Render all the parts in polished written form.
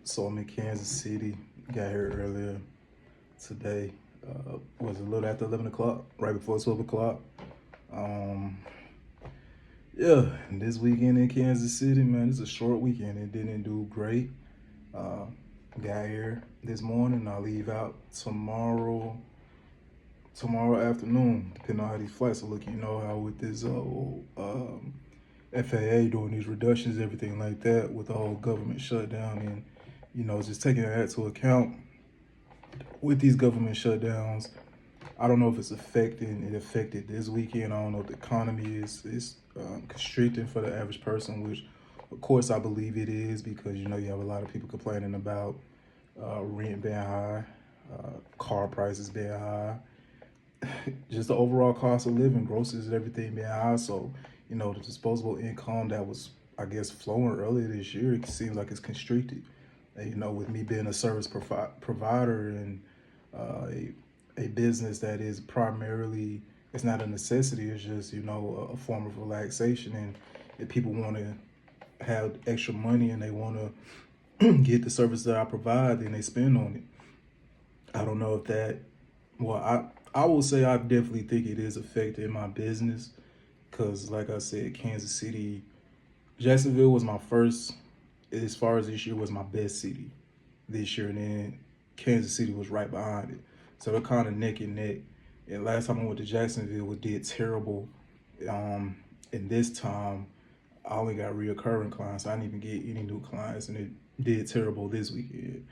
So I'm in Kansas City. Got here earlier today. Was a little after 11 o'clock, right before 12 o'clock. Um, yeah, and this weekend in Kansas City, man, it's a short weekend. It didn't do great. Uh, got here this morning. I leave out tomorrow afternoon, depending on how these flights will look. You know how with this FAA doing these reductions, everything like that, with the whole government shutdown, and just taking that to account with these government shutdowns. I don't know if it affected this weekend. I don't know if the economy is constricting for the average person, which of course I believe it is, because you have a lot of people complaining about rent being high, car prices being high, just the overall cost of living, groceries and everything being high. So, the disposable income that was, I guess, flowing earlier this year, it seems like it's constricted. And, with me being a service provider and a business that is primarily, it's not a necessity, it's just, a form of relaxation. And if people want to have extra money and they want to get the service that I provide, then they spend on it. I don't know if that, well, I will say I definitely think it is affecting my business, because, like I said, Jacksonville was my first, as far as this year, was my best city this year, and then Kansas City was right behind it. So they're kind of neck and neck. And last time I went to Jacksonville, we did terrible. And this time, I only got reoccurring clients. I didn't even get any new clients, and it did terrible this weekend.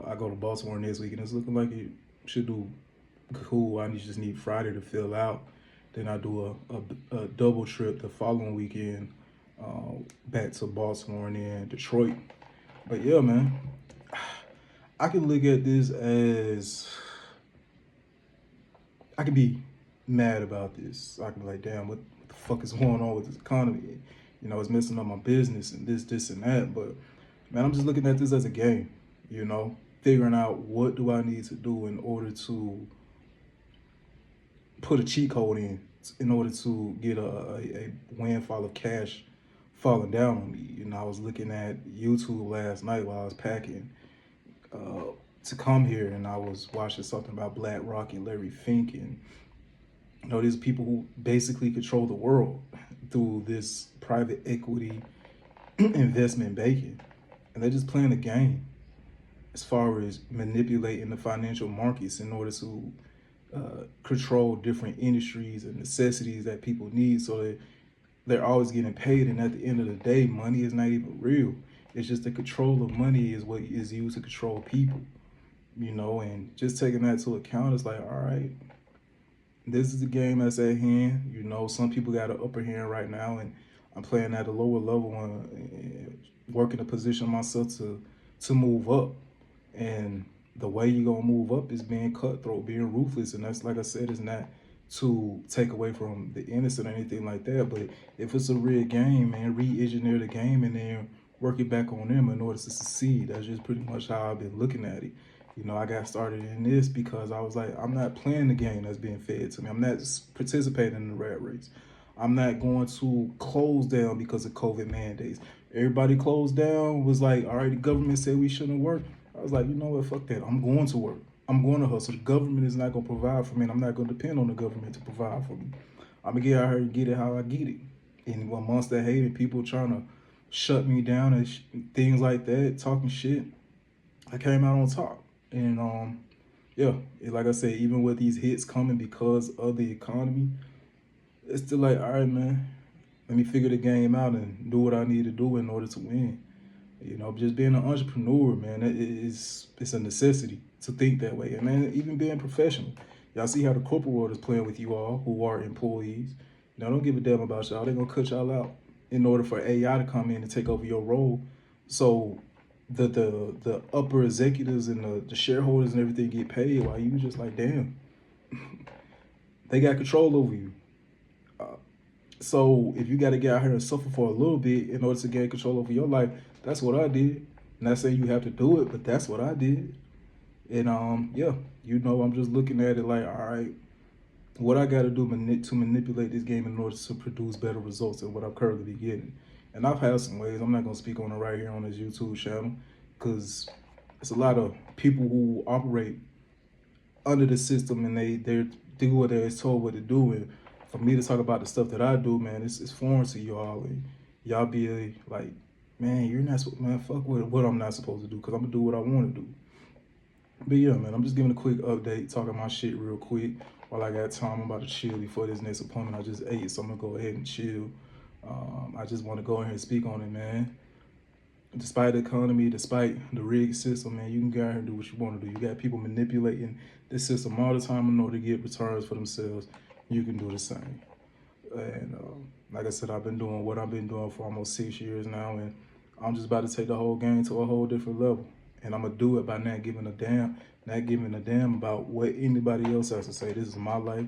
I go to Baltimore next week, and it's looking like it should do cool. I just need Friday to fill out. Then I do a double trip the following weekend, back to Baltimore and then Detroit. But yeah, man, I can look at this as, I can be mad about this. I can be like, damn, what the fuck is going on with this economy? It's messing up my business and this and that. But man, I'm just looking at this as a game, figuring out what do I need to do in order to put a cheat code in order to get a windfall of cash falling down on me. I was looking at YouTube last night while I was packing to come here, and I was watching something about BlackRock and Larry Fink, and these people who basically control the world through this private equity investment banking, and they're just playing a game as far as manipulating the financial markets in order to control different industries and necessities that people need, so that they're always getting paid. And at the end of the day, money is not even real. It's just the control of money is what is used to control people, and just taking that to account, it's like, all right, this is the game that's at hand. Some people got an upper hand right now, and I'm playing at a lower level and working to position myself to move up. And the way you're gonna move up is being cutthroat, being ruthless, and that's, like I said, is not to take away from the innocent or anything like that. But if it's a real game, man, re-engineer the game and then work it back on them in order to succeed. That's just pretty much how I've been looking at it. I got started in this because I was like, I'm not playing the game that's being fed to me. I'm not participating in the rat race. I'm not going to close down because of COVID mandates. Everybody closed down, was like, all right, the government said we shouldn't work. I was like, you know what, fuck that. I'm going to work. I'm going to hustle. The government is not going to provide for me, and I'm not going to depend on the government to provide for me. I'm going to get out here and get it how I get it. And amongst that hate and people trying to shut me down and things like that, talking shit, I came out on top. And yeah, like I said, even with these hits coming because of the economy, it's still like, all right, man, let me figure the game out and do what I need to do in order to win. Just being an entrepreneur, man, it's a necessity to think that way. And man, even being professional, y'all see how the corporate world is playing with you all who are employees. Don't give a damn about y'all. They're gonna cut y'all out in order for AI to come in and take over your role. So the upper executives and the shareholders and everything get paid, while you just like, damn, they got control over you. So if you got to get out here and suffer for a little bit in order to gain control over your life, that's what I did. Not saying you have to do it, but that's what I did. And yeah, I'm just looking at it like, all right, what I got to do to manipulate this game in order to produce better results than what I'm currently getting. And I've had some ways. I'm not gonna speak on it right here on this YouTube channel, because it's a lot of people who operate under the system and they do what they're told what to do. And for me to talk about the stuff that I do, man, it's foreign to y'all. And y'all be like, man, you're not, man, fuck what I'm not supposed to do, because I'm gonna do what I want to do. But yeah, man, I'm just giving a quick update, talking my shit real quick while I got time. I'm about to chill before this next appointment. I just ate, so I'm gonna go ahead and chill. I just want to go ahead and speak on it, man. Despite the economy, despite the rigged system, man, you can go ahead and do what you want to do. You got people manipulating this system all the time in order to get returns for themselves. You can do the same. And like I said, I've been doing what I've been doing for almost 6 years now, and I'm just about to take the whole game to a whole different level. And I'm gonna do it by not giving a damn about what anybody else has to say. This is my life,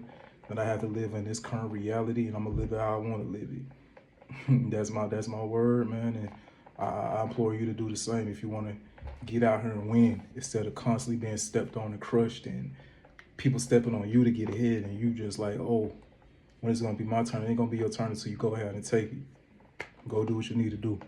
and I have to live in this current reality, and I'm gonna live it how I want to live it. That's my word, man. And I implore you to do the same if you want to get out here and win, instead of constantly being stepped on and crushed and people stepping on you to get ahead, and you just like, oh, when it's gonna be my turn? It ain't gonna be your turn until you go ahead and take it. Go do what you need to do.